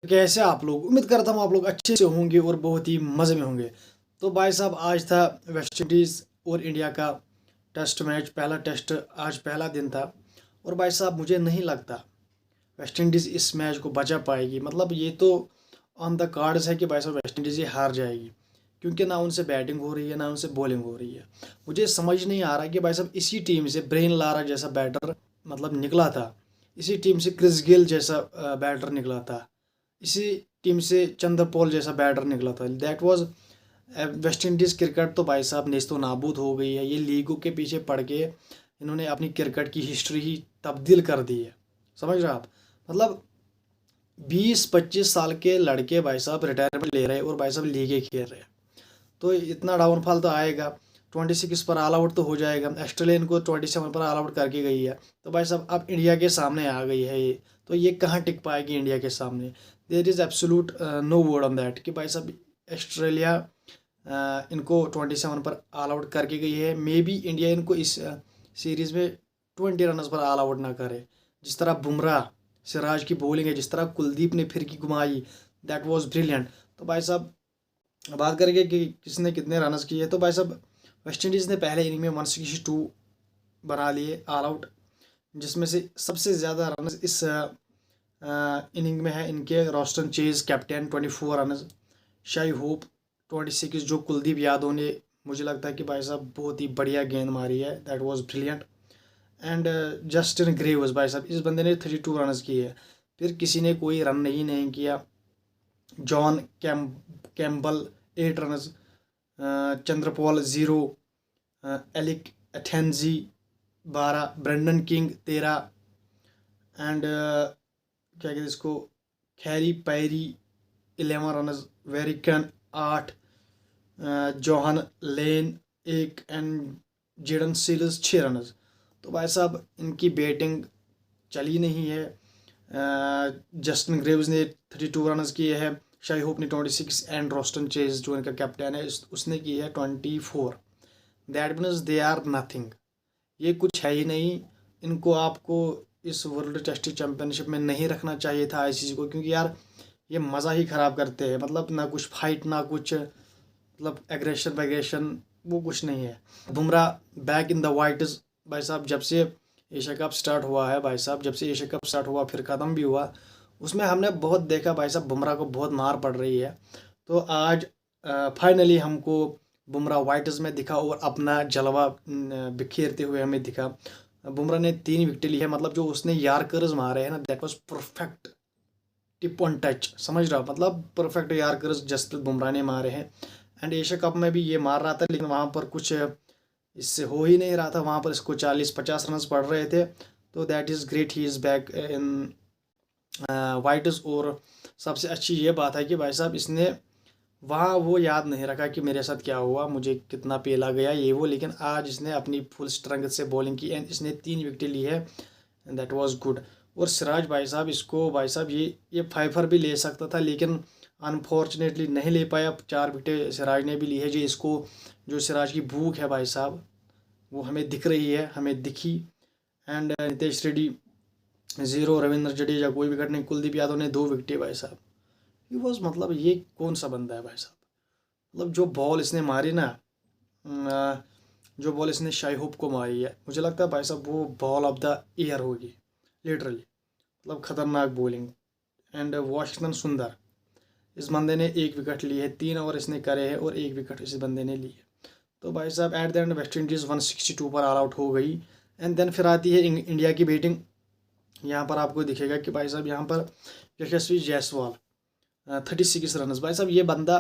कैसे आप लोग? उम्मीद करता हूँ आप लोग अच्छे से होंगे और बहुत ही मज़े में होंगे। तो भाई साहब आज था वेस्ट इंडीज़ और इंडिया का टेस्ट मैच, पहला टेस्ट, आज पहला दिन था। और भाई साहब मुझे नहीं लगता वेस्ट इंडीज़ इस मैच को बचा पाएगी। मतलब ये तो ऑन द कार्ड्स है कि भाई साहब वेस्ट इंडीज़ ये हार जाएगी, क्योंकि ना उनसे बैटिंग हो रही है ना उनसे बॉलिंग हो रही है। मुझे समझ नहीं आ रहा कि भाई साहब इसी टीम से ब्रेन लारा जैसा बैटर मतलब निकला था, इसी टीम से क्रिस गेल जैसा बैटर निकला था, इसी टीम से चंद्र पॉल जैसा बैटर निकला था। That was West Indies cricket तो भाई साहब नेस्तो नाबूद हो गई है। ये लीगों के पीछे पड़ के इन्होंने अपनी क्रिकेट की हिस्ट्री ही तब्दील कर दी है। समझ रहे हो आप? मतलब 20-25 साल के लड़के भाई साहब रिटायरमेंट ले रहे हैं और भाई साहब लीगें खेल रहे हैं। तो इतना डाउनफॉल तो आएगा। 26 पर ऑल आउट तो हो जाएगा। ऑस्ट्रेलियन को 27 पर ऑल आउट करके गई है। तो भाई साहब अब इंडिया के सामने आ गई है ये, तो ये कहाँ टिक पाएगी इंडिया के सामने? There is absolute no word on that कि भाई साहब ऑस्ट्रेलिया इनको 27 पर ऑल आउट करके गई है। मे बी इंडिया इनको इस सीरीज़ में 20 रनर्स पर ऑल आउट ना करे। जिस तरह बुमराह सिराज की बॉलिंग है, जिस तरह कुलदीप ने फिरकी घुमाई, दैट वाज ब्रिलियंट। तो भाई साहब बात करेंगे कि किसने कितने रनस किए, तो भाई साहब वेस्ट इंडीज़ ने पहले इनिंग में 162 बना लिए ऑल आउट, जिसमें से सबसे ज़्यादा रनस इस इनिंग में है इनके Roston chase captain 24 runs, Shai Hope 26, जो कुलदीप यादव ने मुझे लगता है कि भाई साहब बहुत ही बढ़िया गेंद मारी है, that was brilliant. And Justin Graves भाई साहब इस बंदे ने 32 रनस किए हैं। फिर किसी ने कोई रन नहीं किया। John Campbell 8 runs, Chanderpaul 0, Alick Athanaze 12, Brandon King 13, and क्या कहते हैं इसको, Khary Pierre 11 runs, Warrican 8, Johann Layne 1 and Jayden Seales 6 runs. तो भाई साहब इनकी बैटिंग चली नहीं है। जस्टिन ग्रेव्स ने 32 रनस किए हैं, शाई होप ने 26 एंड रोस्टन चेज जो इनका कैप्टन है उसने की है 24। That means they are nothing. ये कुछ है ही नहीं। इनको आपको इस वर्ल्ड टेस्ट चैंपियनशिप में नहीं रखना चाहिए था आईसीसी को, क्योंकि यार ये मज़ा ही ख़राब करते हैं। मतलब ना कुछ फाइट ना कुछ मतलब एग्रेशन वैग्रेशन, वो कुछ नहीं है। Bumrah back in the white भाई साहब, जब से एशिया कप स्टार्ट हुआ है भाई साहब, जब से एशिया कप स्टार्ट हुआ फिर ख़त्म भी हुआ, उसमें हमने बहुत देखा भाई साहब बुमराह को बहुत मार पड़ रही है। तो आज फाइनली हमको बुमराह वाइट्स में दिखा और अपना जलवा बिखेरते हुए हमें दिखा। बुमराह ने 3 विकेट ली है। मतलब जो उसने यार्कर्स मारे हैं ना, that was perfect tip on touch. समझ रहा हो? मतलब परफेक्ट यार्कर्स जसप्रीत बुमराह ने मारे हैं। एंड एशिया कप में भी ये मार रहा था, लेकिन वहाँ पर कुछ इससे हो ही नहीं रहा था। वहाँ पर इसको 40-50 रन पड़ रहे थे। तो that is great, he is back in whites. और सबसे अच्छी ये बात है कि भाई साहब इसने वहाँ वो याद नहीं रखा कि मेरे साथ क्या हुआ, मुझे कितना पेला गया ये वो, लेकिन आज इसने अपनी फुल स्ट्रेंथ से बॉलिंग की एंड इसने 3 विकेट ली है, दैट वाज गुड। और सिराज भाई साहब इसको भाई साहब ये फाइफर भी ले सकता था, लेकिन अनफॉर्चुनेटली नहीं ले पाया। 4 विकेटें सिराज ने भी ली है। जो इसको जो सिराज की भूख है भाई साहब वो हमें दिख रही है, हमें दिखी। एंड नितेश रेड्डी 0, रविंद्र जडेजा कोई विकेट नहीं, कुलदीप यादव ने 2 विकेटें भाई साहब। ये बस मतलब ये कौन सा बंदा है भाई साहब? मतलब जो बॉल इसने मारी ना, जो बॉल इसने शाई होप को मारी है, मुझे लगता है भाई साहब वो बॉल ऑफ द ईयर होगी लिटरली। मतलब खतरनाक बॉलिंग। एंड वाशिंगटन सुंदर, इस बंदे ने 1 विकेट ली है, 3 ओवर इसने करे हैं और 1 विकेट इस बंदे ने ली है। तो भाई साहब at the end West Indies 162 पर ऑल आउट हो गई। एंड देन फिर आती है इंडिया की बैटिंग। यहाँ पर आपको दिखेगा कि भाई साहब यहाँ पर यशस्वी जायसवाल 36 रन। भाई साहब ये बंदा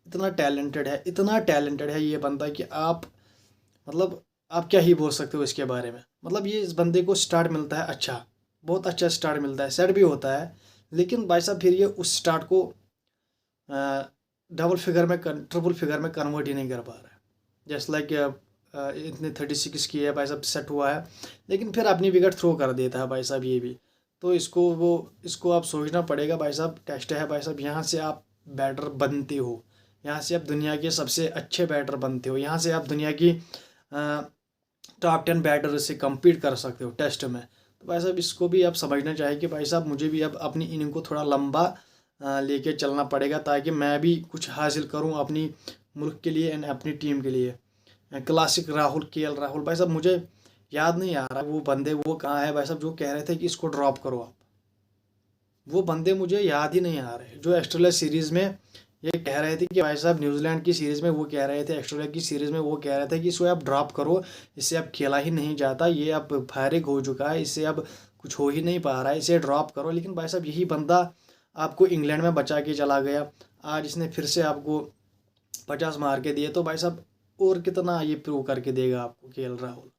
इतना टैलेंटेड है, इतना टैलेंटेड है ये बंदा कि आप मतलब आप क्या ही बोल सकते हो इसके बारे में। मतलब ये इस बंदे को स्टार्ट मिलता है अच्छा, बहुत अच्छा स्टार्ट मिलता है, सेट भी होता है, लेकिन भाई साहब फिर ये उस स्टार्ट को डबल फिगर में ट्रिपल फिगर में कन्वर्ट ही नहीं कर पा रहा है। जैसे लाइक इतने 36 की है भाई साहब, सेट हुआ है, लेकिन फिर अपनी विकेट थ्रो कर देता है भाई साहब ये भी। तो इसको आप सोचना पड़ेगा भाई साहब। टेस्ट है भाई साहब, यहाँ से आप बैटर बनते हो, यहाँ से आप दुनिया के सबसे अच्छे बैटर बनते हो, यहाँ से आप दुनिया की टॉप 10 बैटर से कम्पीट कर सकते हो टेस्ट में। तो भाई साहब इसको भी आप समझना चाहिए कि भाई साहब मुझे भी अब अपनी इनिंग को थोड़ा लंबा लेके चलना पड़ेगा, ताकि मैं भी कुछ हासिल करूं अपनी मुल्क के लिए एंड अपनी टीम के लिए। क्लासिक राहुल, KL राहुल भाई साहब, मुझे याद नहीं आ रहा वो बंदे वो कहाँ है भाई साहब, जो कह रहे थे कि इसको ड्रॉप करो आप। वो बंदे मुझे याद ही नहीं आ रहे, जो ऑस्ट्रेलिया सीरीज़ में ये कह रहे थे कि भाई साहब न्यूजीलैंड की सीरीज़ में वो कह रहे थे, ऑस्ट्रेलिया की सीरीज़ में वो कह रहे थे कि इसको आप ड्रॉप करो, इससे अब खेला ही नहीं जाता, ये अब फारिग हो चुका है, इससे अब कुछ हो ही नहीं पा रहा है, इसे ड्रॉप करो। लेकिन भाई साहब यही बंदा आपको इंग्लैंड में बचा के चला गया, आज इसने फिर से आपको 50 मार के दिए, तो भाई साहब और कितना ये प्रूव करके देगा आपको KL राहुल।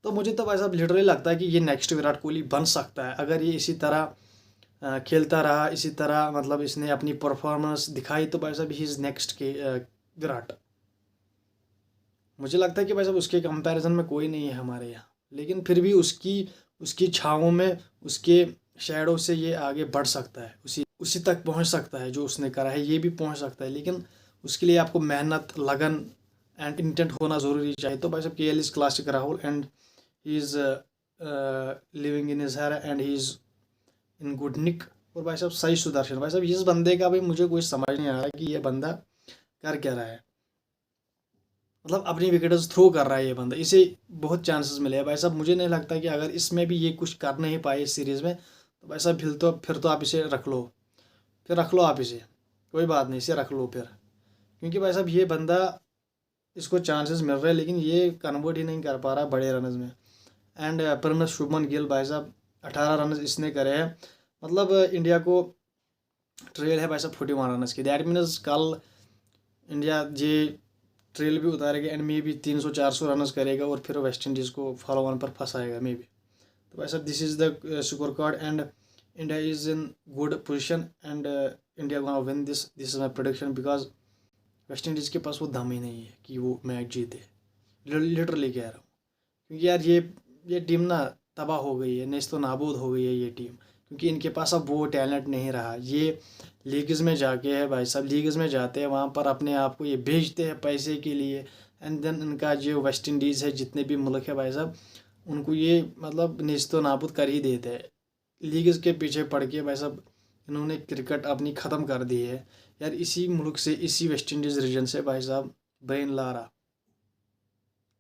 तो मुझे तो भाई साहब लिटरली लगता है कि ये नेक्स्ट विराट कोहली बन सकता है, अगर ये इसी तरह खेलता रहा, इसी तरह मतलब इसने अपनी परफॉर्मेंस दिखाई, तो भाई साहब ही इज़ नेक्स्ट के विराट। मुझे लगता है कि भाई साहब उसके कंपैरिजन में कोई नहीं है हमारे यहाँ, लेकिन फिर भी उसकी उसकी छाँवों में, उसके शैडो से ये आगे बढ़ सकता है, उसी तक पहुँच सकता है जो उसने करा है, ये भी पहुँच सकता है। लेकिन उसके लिए आपको मेहनत, लगन एंड इंटेंट होना ज़रूरी चाहिए। तो भाई साहब KL is classic Rahul and he is living in his hair and he is in good nick. और भाई साहब सही सुदर्शन, भाई साहब इस बंदे का भी मुझे कुछ समझ नहीं आ रहा कि ये बंदा कर क्या रहा है, मतलब अपनी विकेट्स थ्रो कर रहा है ये बंदा, इसे बहुत चांसेस मिले हैं भाई साहब। मुझे नहीं लगता कि अगर इसमें भी ये कुछ कर नहीं पाए इस सीरीज़ में, तो भाई साहब फिर तो आप इसे रख लो, फिर रख लो आप इसे, कोई बात नहीं, इसे रख लो फिर, क्योंकि भाई साहब ये बंदा, इसको चांसेस मिल रहे हैं लेकिन ये कन्वर्ट ही नहीं कर पा रहा है बड़े रनर्स में। एंड पर शुभमन गिल भाई साहब 18 रन इसने करे हैं, मतलब इंडिया को ट्रेल है भाई साहब 41 रन की। दैट मीन्स कल इंडिया ये ट्रेल भी उतारेगा एंड मे भी 300-400 रन करेगा और फिर वेस्ट इंडीज़ को फॉलो वन पर फंसाएगा मे भी। तो भाई साहब this is the score card and India is in good position and India gonna win this is my prediction, because West Indies के पास वो दम ही नहीं है कि वो मैच जीते, लिटरली कह रहा हूँ। क्योंकि यार ये टीम ना तबाह हो गई है, नेस्तो नाबूद हो गई है ये टीम, क्योंकि इनके पास अब वो टैलेंट नहीं रहा। ये लीग्स में जाके है भाई साहब, लीग्स में जाते हैं, वहाँ पर अपने आप को ये बेचते हैं पैसे के लिए, एंड देन इनका जो वेस्ट इंडीज़ है, जितने भी मुल्क है भाई साहब, उनको ये मतलब नेस्तो नाबूद कर ही देते हैं। लीग्स के पीछे पड़ के भाई साहब इन्होंने क्रिकेट अपनी ख़त्म कर दी है यार। इसी मुल्क से, इसी वेस्ट इंडीज़ रीजन से भाई साहब Brian Lara,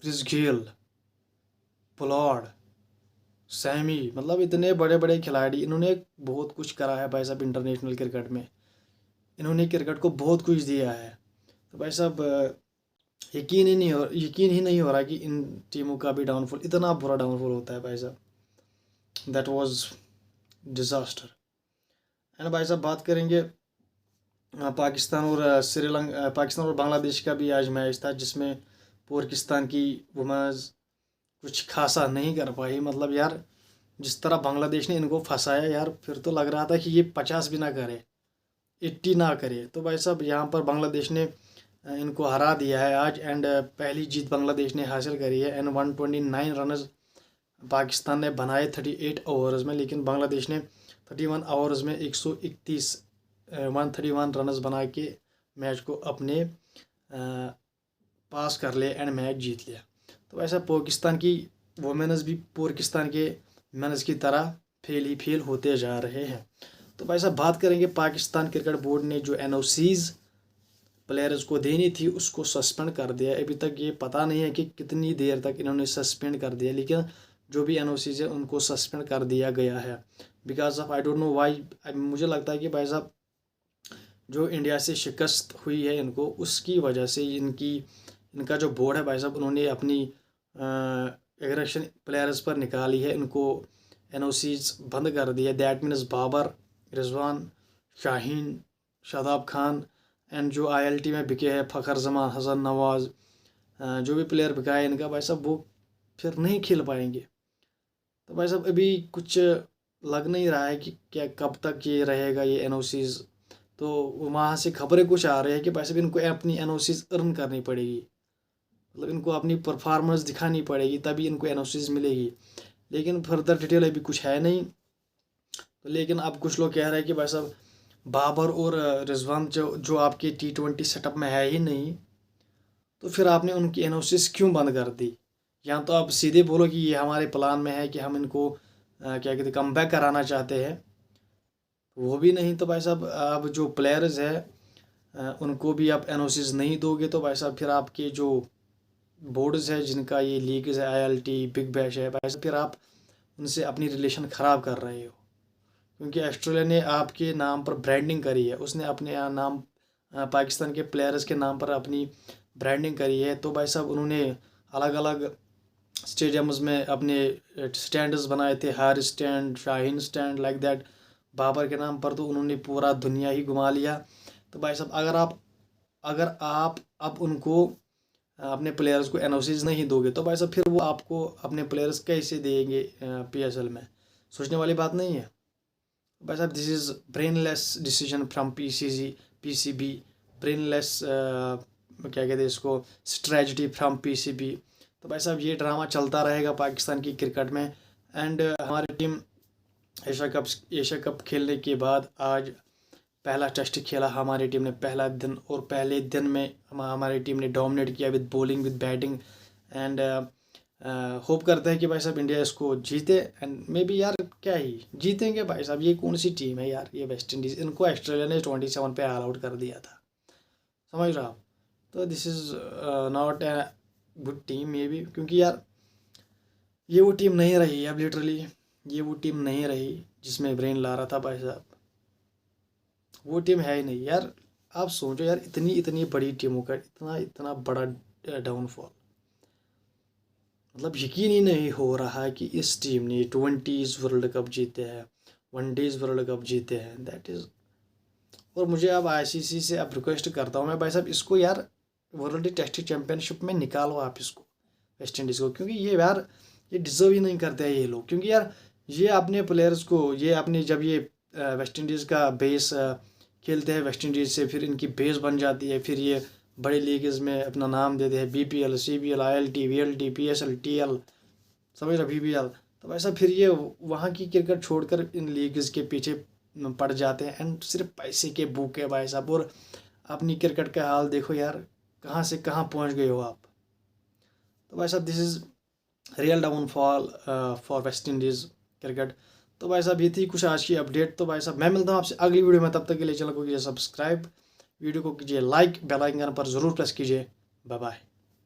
Chris Gayle, Pollard, Sammy, मतलब इतने बड़े बड़े खिलाड़ी, इन्होंने बहुत कुछ करा है भाई साहब इंटरनेशनल क्रिकेट में, इन्होंने क्रिकेट को बहुत कुछ दिया है। तो भाई साहब यकीन ही नहीं हो रहा कि इन टीमों का भी डाउनफॉल, इतना बुरा डाउनफॉल होता है भाई साहब, दैट वाज डिज़ास्टर। एंड भाई साहब बात करेंगे पाकिस्तान और पाकिस्तान और बांग्लादेश का भी आज मैच था, जिसमें पाकिस्तान की वुमेन्स कुछ खासा नहीं कर पाई। मतलब यार जिस तरह बांग्लादेश ने इनको फंसाया यार, फिर तो लग रहा था कि ये 50 भी ना करे, 80 ना करे। तो भाई साहब यहाँ पर बांग्लादेश ने इनको हरा दिया है आज, एंड पहली जीत बांग्लादेश ने हासिल करी है। एंड 129 रन पाकिस्तान ने बनाए 38 ओवर्स में, लेकिन बांग्लादेश ने 31 ओवर्स में 131 रन बना के मैच को अपने पास कर लिया एंड मैच जीत लिया। तो ऐसा पाकिस्तान की वुमेन्स भी पाकिस्तान के मेंस की तरह फेल होते जा रहे हैं। तो भाई साहब बात करेंगे पाकिस्तान क्रिकेट बोर्ड ने जो NOCs प्लेयर्स को देनी थी उसको सस्पेंड कर दिया। अभी तक ये पता नहीं है कि कितनी देर तक इन्होंने सस्पेंड कर दिया, लेकिन जो भी NOCs है उनको सस्पेंड कर दिया गया है because of I don't know why. मुझे लगता है कि भाई साहब जो इंडिया से शिकस्त हुई है इनको, उसकी वजह से इनका जो बोर्ड है भाई साहब, उन्होंने अपनी एग्रेशन प्लेयर्स पर निकाली है, इनको NOCs बंद कर दिया। That means Babar, Rizwan, Shaheen, Shadab Khan and जो ILT में बिके हैं फ़खर जमान, हसन नवाज़, जो भी प्लेयर बिका है इनका भाई साहब, वो फिर नहीं खेल पाएंगे। तो भाई साहब अभी कुछ लग नहीं रहा है कि क्या कब तक ये रहेगा ये NOCs। तो वहाँ से खबरें कुछ आ रही है कि भाई साहब इनको अपनी NOCs अर्न करनी पड़ेगी, मतलब इनको अपनी परफॉर्मेंस दिखानी पड़ेगी तभी इनको NOCs मिलेगी, लेकिन फर्दर डिटेल अभी कुछ है नहीं। तो लेकिन अब कुछ लोग कह रहे हैं कि भाई साहब बाबर और रिजवान जो आपके T20 सेटअप में है ही नहीं, तो फिर आपने उनकी NOCs क्यों बंद कर दी। या तो आप सीधे बोलो कि ये हमारे प्लान में है कि हम इनको क्या कहते कम बैक कराना चाहते हैं, वो भी नहीं, तो भाई साहब अब जो प्लेयर्स है उनको भी आप एनओसीज नहीं दोगे, तो भाई साहब फिर आपके जो बोर्ड्स है जिनका ये लीग्स है, आईएलटी, बिग बैश है, भाई साहब फिर आप उनसे अपनी रिलेशन ख़राब कर रहे हो। क्योंकि ऑस्ट्रेलिया ने आपके नाम पर ब्रांडिंग करी है, उसने अपने यहाँ नाम पाकिस्तान के प्लेयर्स के नाम पर अपनी ब्रांडिंग करी है। तो भाई साहब उन्होंने अलग अलग स्टेडियम्स में अपने स्टैंड्स बनाए थे, हार stand, Shaheen stand, like that, Babar के नाम पर। तो उन्होंने पूरा दुनिया ही घुमा लिया। तो भाई साहब अगर आप अब उनको अपने प्लेयर्स को एनओसीज नहीं दोगे, तो भाई साहब फिर वो आपको अपने प्लेयर्स कैसे देंगे पीएसएल में? सोचने वाली बात नहीं है भाई साहब। This is brainless decision from PCB, brainless क्या कहते हैं इसको, स्ट्रेटजी फ्रॉम पीसीबी। तो भाई साहब ये ड्रामा चलता रहेगा पाकिस्तान की क्रिकेट में। एंड हमारी टीम एशिया कप खेलने के बाद आज पहला टेस्ट खेला हमारी टीम ने, पहला दिन, और पहले दिन में हमारी टीम ने डोमिनेट किया with bowling, with batting. And hope करते हैं कि भाई साहब इंडिया इसको जीते। एंड मे बी यार क्या ही जीतेंगे भाई साहब, ये कौन सी टीम है यार, ये वेस्ट इंडीज़, इनको ऑस्ट्रेलिया ने 27 पे ऑल आउट कर दिया था, समझ रहा आप? तो this is not a good team may be, क्योंकि यार ये वो टीम नहीं रही अब, लिटरली ये वो टीम नहीं रही जिसमें ब्रेन ला रहा था भाई साहब। वो टीम है ही नहीं यार। आप सोचो यार, इतनी इतनी बड़ी टीमों का इतना इतना बड़ा डाउनफॉल, मतलब यकीन ही नहीं हो रहा है कि इस टीम ने 20s वर्ल्ड कप जीते हैं, 1 डेज वर्ल्ड कप जीते हैं, दैट इज़। और मुझे अब आईसीसी से अब रिक्वेस्ट करता हूँ मैं भाई साहब, इसको यार वर्ल्ड टेस्ट चैम्पियनशिप में निकालो आप इसको, वेस्ट इंडीज़ को, क्योंकि ये यार ये डिज़र्व ही नहीं करते हैं ये लोग। क्योंकि यार ये अपने प्लेयर्स को, ये अपने जब ये वेस्ट इंडीज़ का बेस खेलते हैं वेस्ट इंडीज़ से, फिर इनकी बेस बन जाती है, फिर ये बड़ी लीग्स में अपना नाम देते हैं, BPL, CPL, ILT, VLT, PSL, TL, समझ रहा, बीबीएल। तो वैसा फिर ये वहाँ की क्रिकेट छोड़कर इन लीग्स के पीछे पड़ जाते हैं, एंड सिर्फ पैसे के भूखे भाई साहब। और अपनी क्रिकेट का हाल देखो यार, कहाँ से कहाँ पहुँच गए हो आप। तो भाई साहब this is real downfall for West Indies cricket. तो भाई साहब ये थी कुछ आज की अपडेट। तो भाई साहब मैं मिलता हूँ आपसे अगली वीडियो में, तब तक के लिए चैनल को कीजिए सब्सक्राइब, वीडियो को कीजिए लाइक, बेल आइकन पर ज़रूर प्रेस कीजिए। Bye bye.